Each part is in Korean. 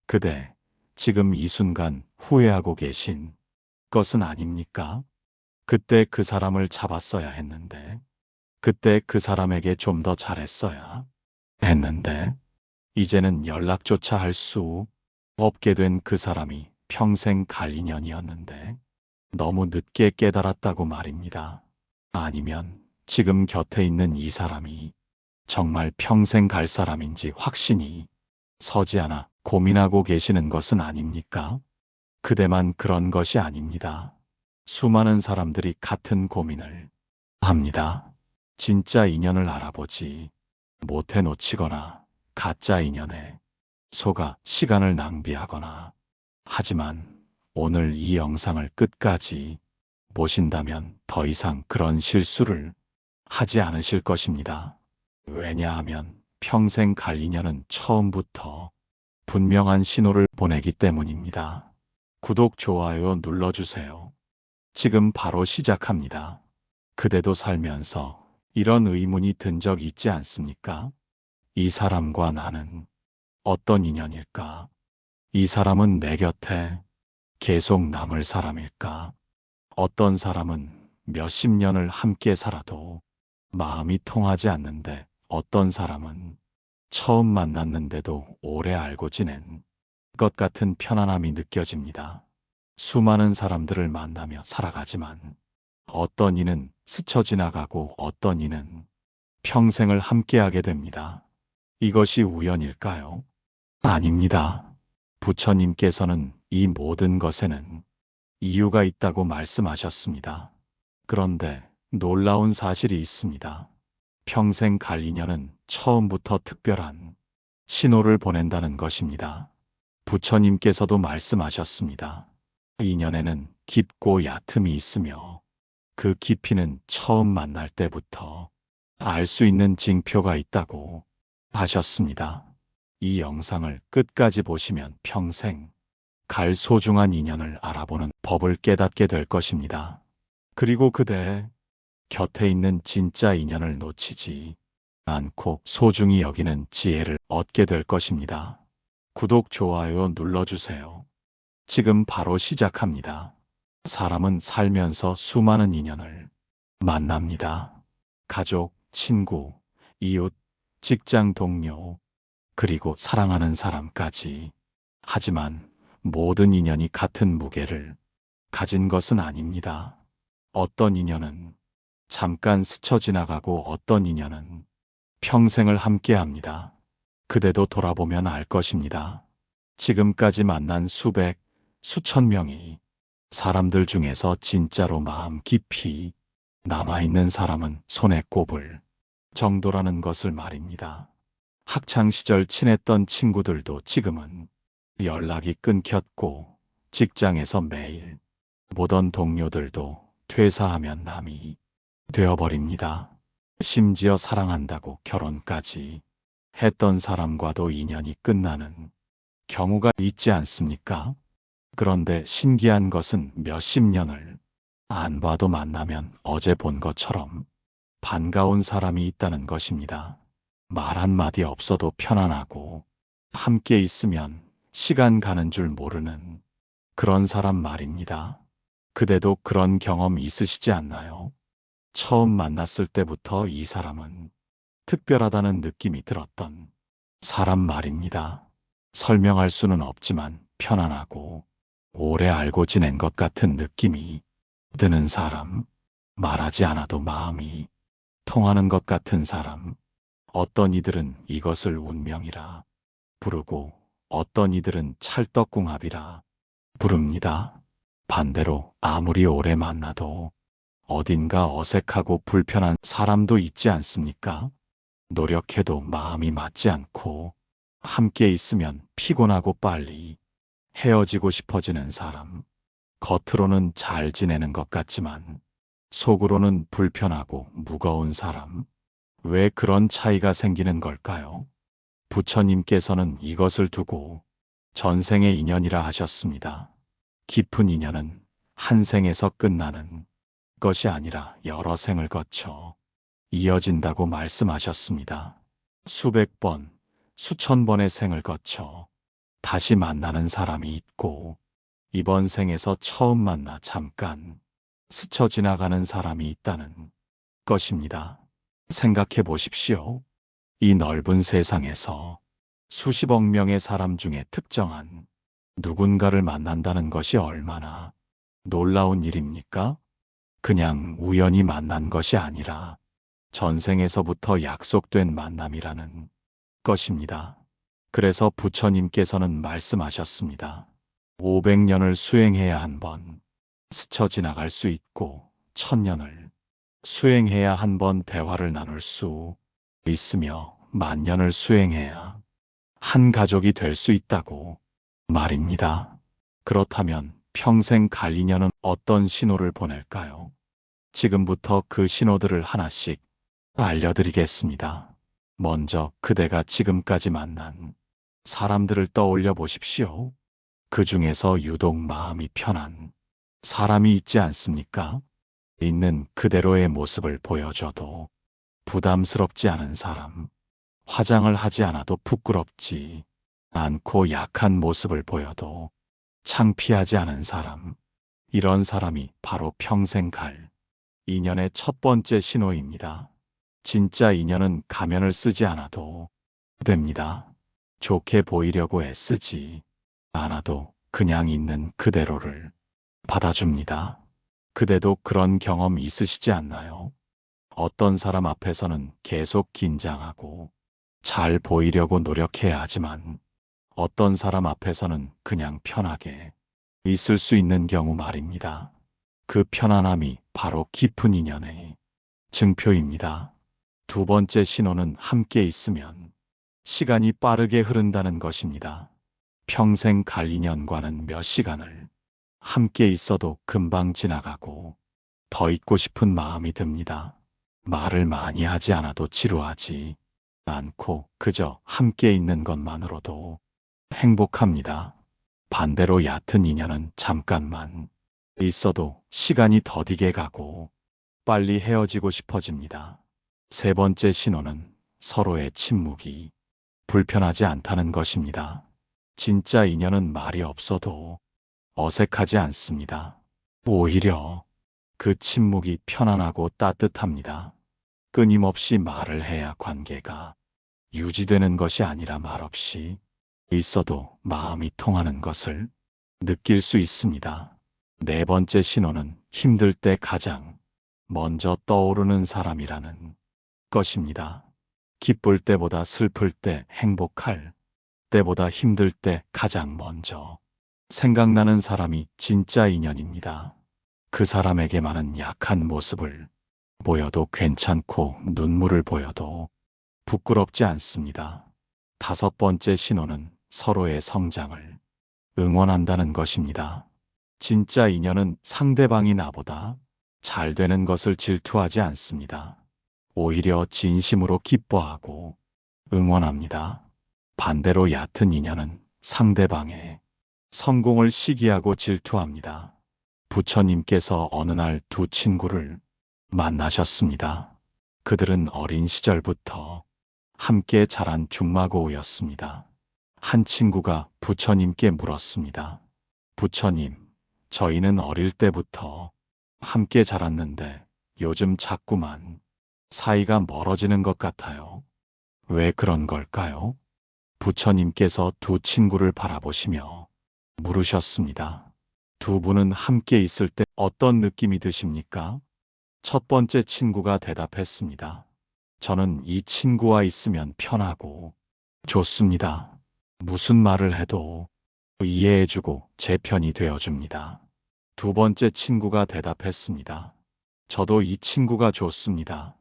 그대 지금 이 순간 후회하고 계신 것은 아닙니까? 그때 그 사람을 잡았어야 했는데, 그때 그 사람에게 좀 더 잘했어야 했는데, 이제는 연락조차 할 수 없게 된 그 사람이 평생 갈 인연이었는데, 너무 늦게 깨달았다고 말입니다. 아니면 지금 곁에 있는 이 사람이 정말 평생 갈 사람인지 확신이 서지 않아 고민하고 계시는 것은 아닙니까? 그대만 그런 것이 아닙니다. 수많은 사람들이 같은 고민을 합니다. 진짜 인연을 알아보지 못해 놓치거나 가짜 인연에 속아 시간을 낭비하거나, 하지만 오늘 이 영상을 끝까지 보신다면 더 이상 그런 실수를 하지 않으실 것입니다. 왜냐하면 평생 갈 인연은 처음부터 분명한 신호를 보내기 때문입니다. 구독, 좋아요 눌러주세요. 지금 바로 시작합니다. 그대도 살면서 이런 의문이 든 적 있지 않습니까? 이 사람과 나는 어떤 인연일까? 이 사람은 내 곁에 계속 남을 사람일까? 어떤 사람은 몇십 년을 함께 살아도 마음이 통하지 않는데, 어떤 사람은 처음 만났는데도 오래 알고 지낸 것 같은 편안함이 느껴집니다. 수많은 사람들을 만나며 살아가지만 어떤 이는 스쳐 지나가고 어떤 이는 평생을 함께하게 됩니다. 이것이 우연일까요? 아닙니다. 부처님께서는 이 모든 것에는 이유가 있다고 말씀하셨습니다. 그런데 놀라운 사실이 있습니다. 평생 갈 인연은 처음부터 특별한 신호를 보낸다는 것입니다. 부처님께서도 말씀하셨습니다. 인연에는 깊고 얕음이 있으며 그 깊이는 처음 만날 때부터 알 수 있는 징표가 있다고 하셨습니다. 이 영상을 끝까지 보시면 평생 갈 소중한 인연을 알아보는 법을 깨닫게 될 것입니다. 그리고 그대의 곁에 있는 진짜 인연을 놓치지 않고 소중히 여기는 지혜를 얻게 될 것입니다. 구독, 좋아요 눌러주세요. 지금 바로 시작합니다. 사람은 살면서 수많은 인연을 만납니다. 가족, 친구, 이웃, 직장 동료, 그리고 사랑하는 사람까지. 하지만 모든 인연이 같은 무게를 가진 것은 아닙니다. 어떤 인연은 잠깐 스쳐 지나가고 어떤 인연은 평생을 함께합니다. 그대도 돌아보면 알 것입니다. 지금까지 만난 수백, 수천 명의 사람들 중에서 진짜로 마음 깊이 남아있는 사람은 손에 꼽을 정도라는 것을 말입니다. 학창시절 친했던 친구들도 지금은 연락이 끊겼고, 직장에서 매일 보던 동료들도 퇴사하면 남이 되어버립니다. 심지어 사랑한다고 결혼까지 했던 사람과도 인연이 끝나는 경우가 있지 않습니까? 그런데 신기한 것은 몇십 년을 안 봐도 만나면 어제 본 것처럼 반가운 사람이 있다는 것입니다. 말 한마디 없어도 편안하고, 함께 있으면 시간 가는 줄 모르는 그런 사람 말입니다. 그대도 그런 경험 있으시지 않나요? 처음 만났을 때부터 이 사람은 특별하다는 느낌이 들었던 사람 말입니다. 설명할 수는 없지만 편안하고 오래 알고 지낸 것 같은 느낌이 드는 사람, 말하지 않아도 마음이 통하는 것 같은 사람. 어떤 이들은 이것을 운명이라 부르고 어떤 이들은 찰떡궁합이라 부릅니다. 반대로 아무리 오래 만나도 어딘가 어색하고 불편한 사람도 있지 않습니까? 노력해도 마음이 맞지 않고 함께 있으면 피곤하고 빨리 헤어지고 싶어지는 사람. 겉으로는 잘 지내는 것 같지만 속으로는 불편하고 무거운 사람. 왜 그런 차이가 생기는 걸까요? 부처님께서는 이것을 두고 전생의 인연이라 하셨습니다. 깊은 인연은 한 생에서 끝나는 것이 아니라 여러 생을 거쳐 이어진다고 말씀하셨습니다. 수백 번, 수천 번의 생을 거쳐 다시 만나는 사람이 있고, 이번 생에서 처음 만나 잠깐 스쳐 지나가는 사람이 있다는 것입니다. 생각해 보십시오. 이 넓은 세상에서 수십억 명의 사람 중에 특정한 누군가를 만난다는 것이 얼마나 놀라운 일입니까? 그냥 우연히 만난 것이 아니라 전생에서부터 약속된 만남이라는 것입니다. 그래서 부처님께서는 말씀하셨습니다. 500년을 수행해야 한 번 스쳐 지나갈 수 있고 1000년을 수행해야 한 번 대화를 나눌 수 있으며 10,000년을 수행해야 한 가족이 될 수 있다고 말입니다. 그렇다면 평생 갈 인연은 어떤 신호를 보낼까요? 지금부터 그 신호들을 하나씩 알려드리겠습니다. 먼저 그대가 지금까지 만난 사람들을 떠올려 보십시오. 그 중에서 유독 마음이 편한 사람이 있지 않습니까? 있는 그대로의 모습을 보여줘도 부담스럽지 않은 사람, 화장을 하지 않아도 부끄럽지 않고 약한 모습을 보여도 창피하지 않은 사람, 이런 사람이 바로 평생 갈 인연의 첫 번째 신호입니다. 진짜 인연은 가면을 쓰지 않아도 됩니다. 좋게 보이려고 애쓰지 않아도 그냥 있는 그대로를 받아줍니다. 그대도 그런 경험 있으시지 않나요? 어떤 사람 앞에서는 계속 긴장하고 잘 보이려고 노력해야 하지만 어떤 사람 앞에서는 그냥 편하게 있을 수 있는 경우 말입니다. 그 편안함이 바로 깊은 인연의 증표입니다. 두 번째 신호는 함께 있으면 시간이 빠르게 흐른다는 것입니다. 평생 갈 인연과는 몇 시간을 함께 있어도 금방 지나가고 더 있고 싶은 마음이 듭니다. 말을 많이 하지 않아도 지루하지 않고 그저 함께 있는 것만으로도 행복합니다. 반대로 얕은 인연은 잠깐만 있어도 시간이 더디게 가고 빨리 헤어지고 싶어집니다. 세 번째 신호는 서로의 침묵이 불편하지 않다는 것입니다. 진짜 인연은 말이 없어도 어색하지 않습니다. 오히려 그 침묵이 편안하고 따뜻합니다. 끊임없이 말을 해야 관계가 유지되는 것이 아니라 말없이 있어도 마음이 통하는 것을 느낄 수 있습니다. 네 번째 신호는 힘들 때 가장 먼저 떠오르는 사람이라는 것입니다. 기쁠 때보다 슬플 때, 행복할 때보다 힘들 때 가장 먼저 생각나는 사람이 진짜 인연입니다. 그 사람에게만은 약한 모습을 보여도 괜찮고 눈물을 보여도 부끄럽지 않습니다. 다섯 번째 신호는 서로의 성장을 응원한다는 것입니다. 진짜 인연은 상대방이 나보다 잘 되는 것을 질투하지 않습니다. 오히려 진심으로 기뻐하고 응원합니다. 반대로 얕은 인연은 상대방의 성공을 시기하고 질투합니다. 부처님께서 어느 날 두 친구를 만나셨습니다. 그들은 어린 시절부터 함께 자란 중마고우였습니다. 한 친구가 부처님께 물었습니다. 부처님, 저희는 어릴 때부터 함께 자랐는데 요즘 자꾸만 사이가 멀어지는 것 같아요. 왜 그런 걸까요? 부처님께서 두 친구를 바라보시며 물으셨습니다. 두 분은 함께 있을 때 어떤 느낌이 드십니까? 첫 번째 친구가 대답했습니다. 저는 이 친구와 있으면 편하고 좋습니다. 무슨 말을 해도 이해해주고 제 편이 되어줍니다. 두 번째 친구가 대답했습니다. 저도 이 친구가 좋습니다.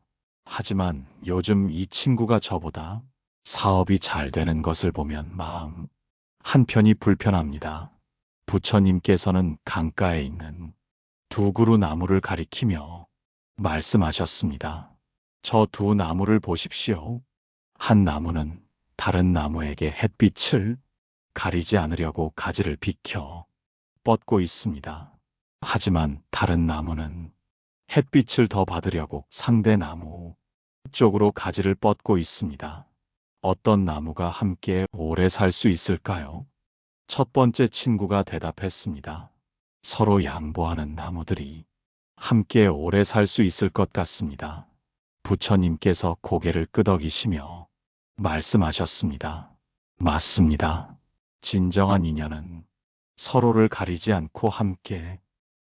하지만 요즘 이 친구가 저보다 사업이 잘 되는 것을 보면 마음 한편이 불편합니다. 부처님께서는 강가에 있는 두 그루 나무를 가리키며 말씀하셨습니다. 저 두 나무를 보십시오. 한 나무는 다른 나무에게 햇빛을 가리지 않으려고 가지를 비켜 뻗고 있습니다. 하지만 다른 나무는 햇빛을 더 받으려고 상대 나무 쪽으로 가지를 뻗고 있습니다. 어떤 나무가 함께 오래 살 수 있을까요? 첫 번째 친구가 대답했습니다. 서로 양보하는 나무들이 함께 오래 살 수 있을 것 같습니다. 부처님께서 고개를 끄덕이시며 말씀하셨습니다. 맞습니다. 진정한 인연은 서로를 가리지 않고 함께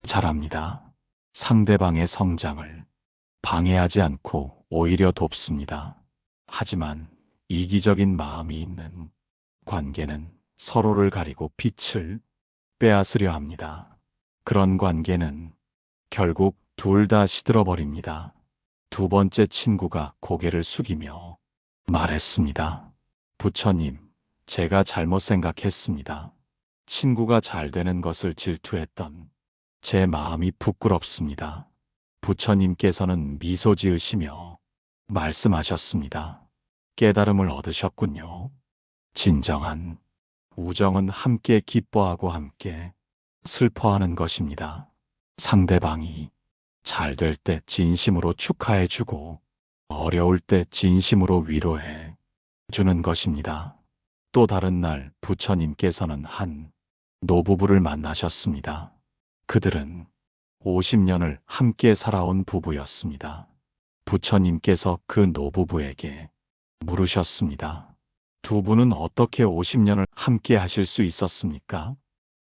자랍니다. 상대방의 성장을 방해하지 않고 오히려 돕습니다. 하지만 이기적인 마음이 있는 관계는 서로를 가리고 빛을 빼앗으려 합니다. 그런 관계는 결국 둘 다 시들어버립니다. 두 번째 친구가 고개를 숙이며 말했습니다. 부처님, 제가 잘못 생각했습니다. 친구가 잘 되는 것을 질투했던 제 마음이 부끄럽습니다. 부처님께서는 미소 지으시며 말씀하셨습니다. 깨달음을 얻으셨군요. 진정한 우정은 함께 기뻐하고 함께 슬퍼하는 것입니다. 상대방이 잘 될 때 진심으로 축하해주고 어려울 때 진심으로 위로해 주는 것입니다. 또 다른 날 부처님께서는 한 노부부를 만나셨습니다. 그들은 50년을 함께 살아온 부부였습니다. 부처님께서 그 노부부에게 물으셨습니다. 두 분은 어떻게 50년을 함께 하실 수 있었습니까?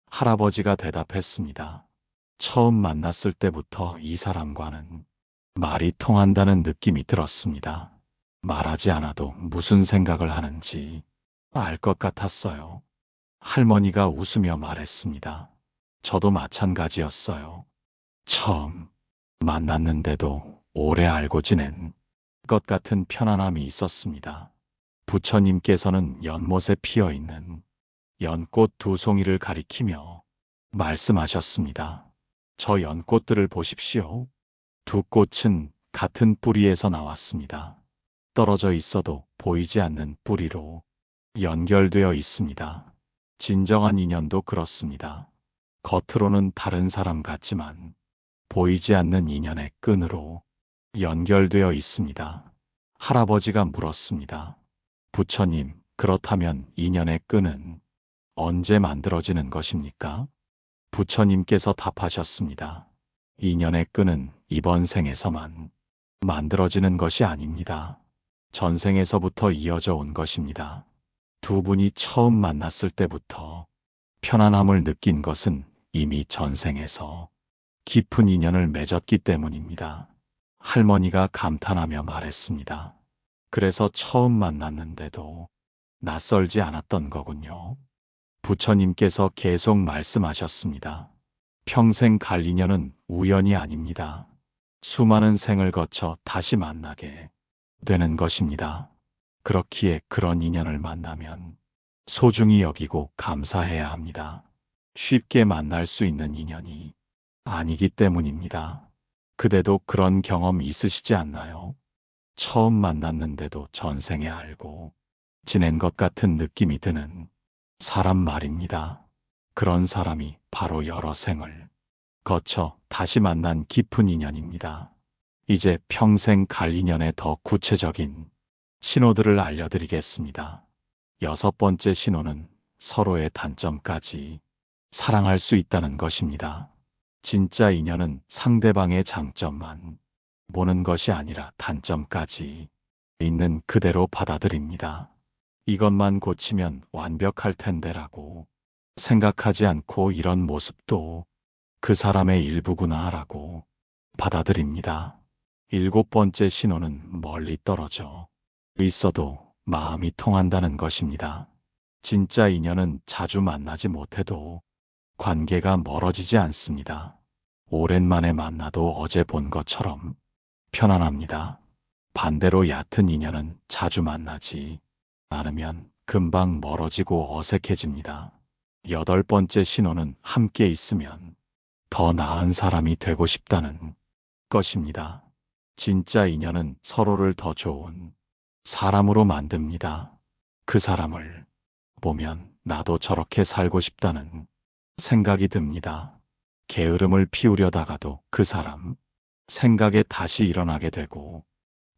할아버지가 대답했습니다. 처음 만났을 때부터 이 사람과는 말이 통한다는 느낌이 들었습니다. 말하지 않아도 무슨 생각을 하는지 알 것 같았어요. 할머니가 웃으며 말했습니다. 저도 마찬가지였어요. 처음 만났는데도 오래 알고 지낸 것 같은 편안함이 있었습니다. 부처님께서는 연못에 피어 있는 연꽃 두 송이를 가리키며 말씀하셨습니다. 저 연꽃들을 보십시오. 두 꽃은 같은 뿌리에서 나왔습니다. 떨어져 있어도 보이지 않는 뿌리로 연결되어 있습니다. 진정한 인연도 그렇습니다. 겉으로는 다른 사람 같지만 보이지 않는 인연의 끈으로 연결되어 있습니다. 할아버지가 물었습니다. 부처님, 그렇다면 인연의 끈은 언제 만들어지는 것입니까? 부처님께서 답하셨습니다. 인연의 끈은 이번 생에서만 만들어지는 것이 아닙니다. 전생에서부터 이어져 온 것입니다. 두 분이 처음 만났을 때부터 편안함을 느낀 것은 이미 전생에서 깊은 인연을 맺었기 때문입니다. 할머니가 감탄하며 말했습니다. 그래서 처음 만났는데도 낯설지 않았던 거군요. 부처님께서 계속 말씀하셨습니다. 평생 갈 인연은 우연이 아닙니다. 수많은 생을 거쳐 다시 만나게 되는 것입니다. 그렇기에 그런 인연을 만나면 소중히 여기고 감사해야 합니다. 쉽게 만날 수 있는 인연이 아니기 때문입니다. 그대도 그런 경험 있으시지 않나요? 처음 만났는데도 전생에 알고 지낸 것 같은 느낌이 드는 사람 말입니다. 그런 사람이 바로 여러 생을 거쳐 다시 만난 깊은 인연입니다. 이제 평생 갈 인연의 더 구체적인 신호들을 알려드리겠습니다. 여섯 번째 신호는 서로의 단점까지 사랑할 수 있다는 것입니다. 진짜 인연은 상대방의 장점만 보는 것이 아니라 단점까지 있는 그대로 받아들입니다. 이것만 고치면 완벽할 텐데라고 생각하지 않고 이런 모습도 그 사람의 일부구나라고 받아들입니다. 일곱 번째 신호는 멀리 떨어져 있어도 마음이 통한다는 것입니다. 진짜 인연은 자주 만나지 못해도 관계가 멀어지지 않습니다. 오랜만에 만나도 어제 본 것처럼 편안합니다. 반대로 얕은 인연은 자주 만나지 않으면 금방 멀어지고 어색해집니다. 여덟 번째 신호는 함께 있으면 더 나은 사람이 되고 싶다는 것입니다. 진짜 인연은 서로를 더 좋은 사람으로 만듭니다. 그 사람을 보면 나도 저렇게 살고 싶다는 생각이 듭니다. 게으름을 피우려다가도 그 사람 생각에 다시 일어나게 되고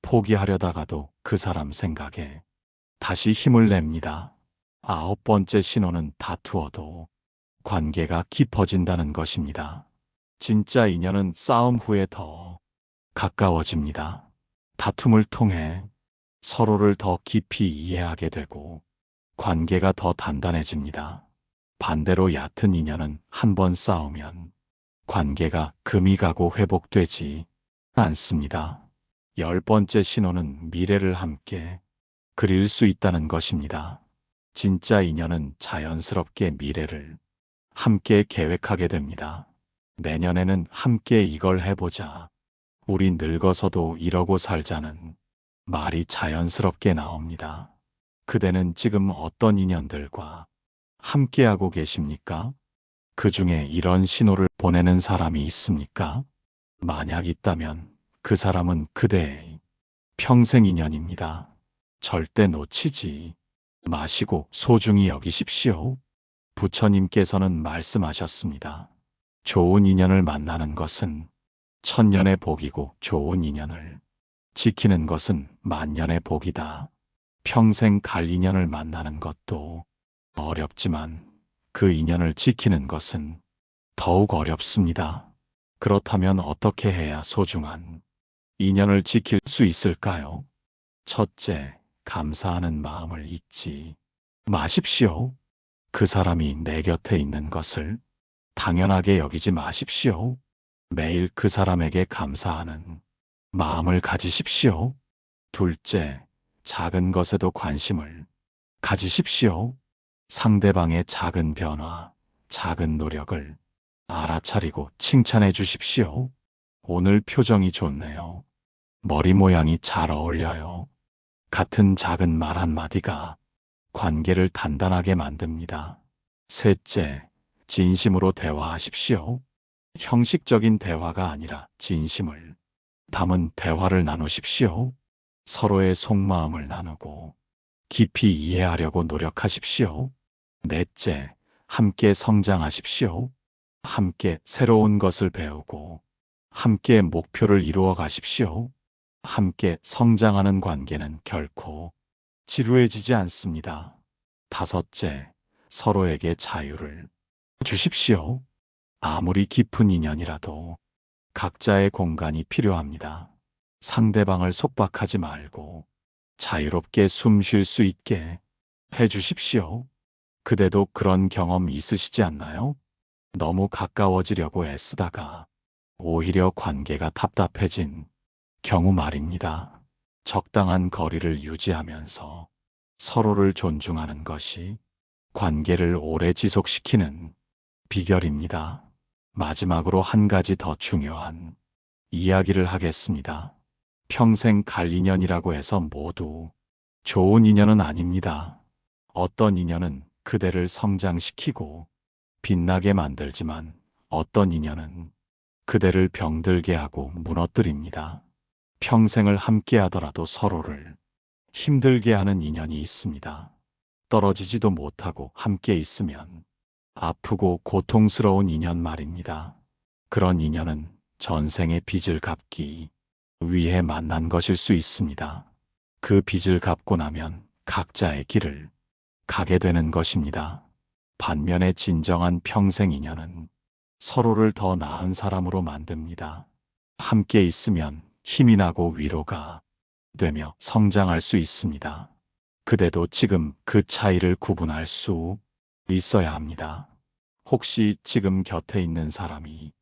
포기하려다가도 그 사람 생각에 다시 힘을 냅니다. 9번째 신호는 다투어도 관계가 깊어진다는 것입니다. 진짜 인연은 싸움 후에 더 가까워집니다. 다툼을 통해 서로를 더 깊이 이해하게 되고 관계가 더 단단해집니다. 반대로 얕은 인연은 한 번 싸우면 관계가 금이 가고 회복되지 않습니다. 10번째 신호는 미래를 함께 그릴 수 있다는 것입니다. 진짜 인연은 자연스럽게 미래를 함께 계획하게 됩니다. 내년에는 함께 이걸 해보자. 우리 늙어서도 이러고 살자는 말이 자연스럽게 나옵니다. 그대는 지금 어떤 인연들과 함께하고 계십니까? 그 중에 이런 신호를 보내는 사람이 있습니까? 만약 있다면 그 사람은 그대의 평생 인연입니다. 절대 놓치지 마시고 소중히 여기십시오. 부처님께서는 말씀하셨습니다. 좋은 인연을 만나는 것은 천년의 복이고 좋은 인연을 지키는 것은 만년의 복이다. 평생 갈 인연을 만나는 것도 어렵지만 그 인연을 지키는 것은 더욱 어렵습니다. 그렇다면 어떻게 해야 소중한 인연을 지킬 수 있을까요? 첫째, 감사하는 마음을 잊지 마십시오. 그 사람이 내 곁에 있는 것을 당연하게 여기지 마십시오. 매일 그 사람에게 감사하는 마음을 가지십시오. 둘째, 작은 것에도 관심을 가지십시오. 상대방의 작은 변화, 작은 노력을 알아차리고 칭찬해 주십시오. 오늘 표정이 좋네요. 머리 모양이 잘 어울려요. 같은 작은 말 한마디가 관계를 단단하게 만듭니다. 셋째, 진심으로 대화하십시오. 형식적인 대화가 아니라 진심을 담은 대화를 나누십시오. 서로의 속마음을 나누고 깊이 이해하려고 노력하십시오. 넷째, 함께 성장하십시오. 함께 새로운 것을 배우고 함께 목표를 이루어 가십시오. 함께 성장하는 관계는 결코 지루해지지 않습니다. 다섯째, 서로에게 자유를 주십시오. 아무리 깊은 인연이라도 각자의 공간이 필요합니다. 상대방을 속박하지 말고 자유롭게 숨 쉴 수 있게 해 주십시오. 그대도 그런 경험 있으시지 않나요? 너무 가까워지려고 애쓰다가 오히려 관계가 답답해진 경우 말입니다. 적당한 거리를 유지하면서 서로를 존중하는 것이 관계를 오래 지속시키는 비결입니다. 마지막으로 한 가지 더 중요한 이야기를 하겠습니다. 평생 갈 인연이라고 해서 모두 좋은 인연은 아닙니다. 어떤 인연은 그대를 성장시키고 빛나게 만들지만 어떤 인연은 그대를 병들게 하고 무너뜨립니다. 평생을 함께 하더라도 서로를 힘들게 하는 인연이 있습니다. 떨어지지도 못하고 함께 있으면 아프고 고통스러운 인연 말입니다. 그런 인연은 전생의 빚을 갚기 위해 만난 것일 수 있습니다. 그 빚을 갚고 나면 각자의 길을 가게 되는 것입니다. 반면에 진정한 평생 인연은 서로를 더 나은 사람으로 만듭니다. 함께 있으면 힘이 나고 위로가 되며 성장할 수 있습니다. 그대도 지금 그 차이를 구분할 수 있어야 합니다. 혹시 지금 곁에 있는 사람이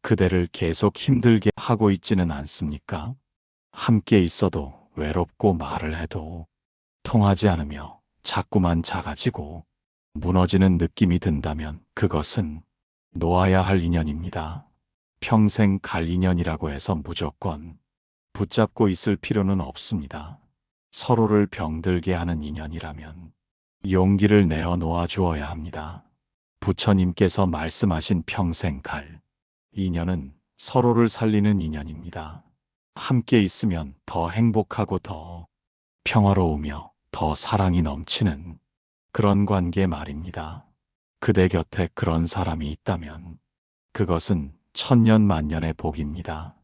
그대를 계속 힘들게 하고 있지는 않습니까? 함께 있어도 외롭고 말을 해도 통하지 않으며 자꾸만 작아지고 무너지는 느낌이 든다면 그것은 놓아야 할 인연입니다. 평생 갈 인연이라고 해서 무조건 붙잡고 있을 필요는 없습니다. 서로를 병들게 하는 인연이라면 용기를 내어 놓아 주어야 합니다. 부처님께서 말씀하신 평생 갈 인연은 서로를 살리는 인연입니다. 함께 있으면 더 행복하고 더 평화로우며 더 사랑이 넘치는 그런 관계 말입니다. 그대 곁에 그런 사람이 있다면 그것은 천년 만년의 복입니다.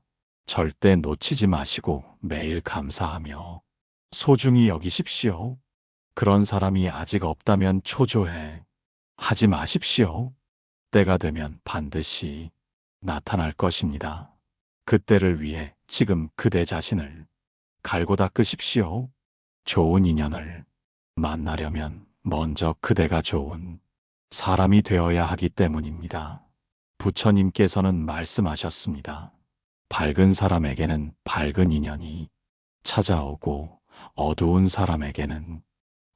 절대 놓치지 마시고 매일 감사하며 소중히 여기십시오. 그런 사람이 아직 없다면 초조해 하지 마십시오. 때가 되면 반드시 나타날 것입니다. 그때를 위해 지금 그대 자신을 갈고 닦으십시오. 좋은 인연을 만나려면 먼저 그대가 좋은 사람이 되어야 하기 때문입니다. 부처님께서는 말씀하셨습니다. 밝은 사람에게는 밝은 인연이 찾아오고 어두운 사람에게는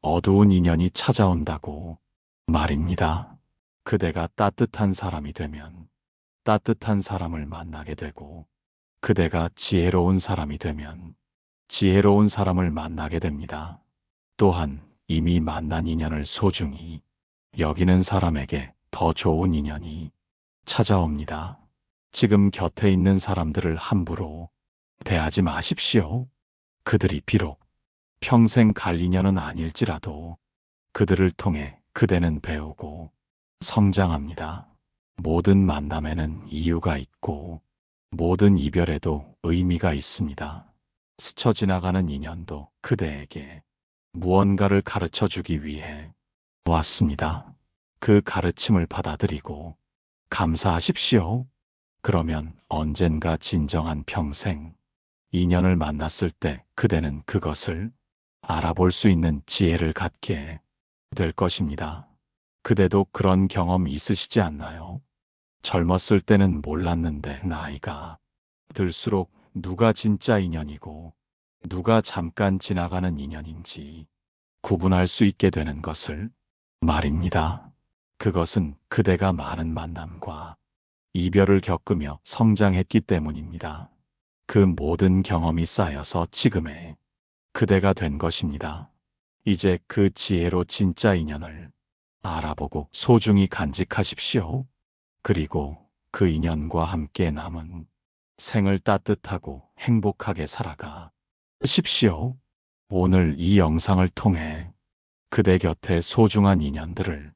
어두운 인연이 찾아온다고 말입니다. 그대가 따뜻한 사람이 되면 따뜻한 사람을 만나게 되고 그대가 지혜로운 사람이 되면 지혜로운 사람을 만나게 됩니다. 또한 이미 만난 인연을 소중히 여기는 사람에게 더 좋은 인연이 찾아옵니다. 지금 곁에 있는 사람들을 함부로 대하지 마십시오. 그들이 비록 평생 갈 인연은 아닐지라도 그들을 통해 그대는 배우고 성장합니다. 모든 만남에는 이유가 있고 모든 이별에도 의미가 있습니다. 스쳐 지나가는 인연도 그대에게 무언가를 가르쳐 주기 위해 왔습니다. 그 가르침을 받아들이고 감사하십시오. 그러면 언젠가 진정한 평생 인연을 만났을 때 그대는 그것을 알아볼 수 있는 지혜를 갖게 될 것입니다. 그대도 그런 경험 있으시지 않나요? 젊었을 때는 몰랐는데 나이가 들수록 누가 진짜 인연이고 누가 잠깐 지나가는 인연인지 구분할 수 있게 되는 것을 말입니다. 그것은 그대가 많은 만남과 이별을 겪으며 성장했기 때문입니다. 그 모든 경험이 쌓여서 지금의 그대가 된 것입니다. 이제 그 지혜로 진짜 인연을 알아보고 소중히 간직하십시오. 그리고 그 인연과 함께 남은 생을 따뜻하고 행복하게 살아가십시오. 오늘 이 영상을 통해 그대 곁에 소중한 인연들을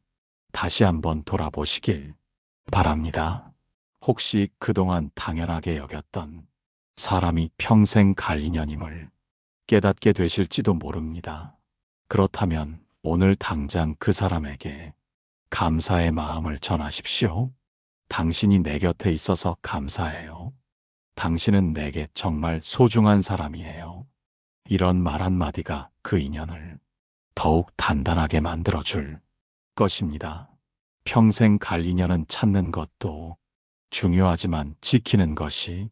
다시 한번 돌아보시길 바랍니다. 혹시 그동안 당연하게 여겼던 사람이 평생 갈 인연임을 깨닫게 되실지도 모릅니다. 그렇다면 오늘 당장 그 사람에게 감사의 마음을 전하십시오. 당신이 내 곁에 있어서 감사해요. 당신은 내게 정말 소중한 사람이에요. 이런 말 한마디가 그 인연을 더욱 단단하게 만들어줄 것입니다. 평생 갈 인연은 찾는 것도 중요하지만 지키는 것이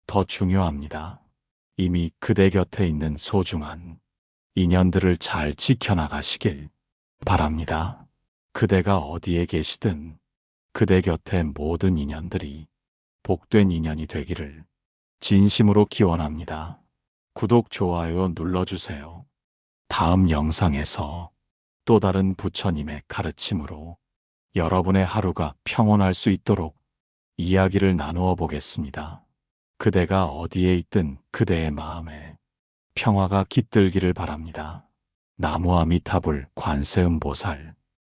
더 중요합니다. 이미 그대 곁에 있는 소중한 인연들을 잘 지켜나가시길 바랍니다. 그대가 어디에 계시든 그대 곁의 모든 인연들이 복된 인연이 되기를 진심으로 기원합니다. 구독, 좋아요 눌러주세요. 다음 영상에서 또 다른 부처님의 가르침으로 여러분의 하루가 평온할 수 있도록 이야기를 나누어 보겠습니다. 그대가 어디에 있든 그대의 마음에 평화가 깃들기를 바랍니다. 나무아미타불 관세음보살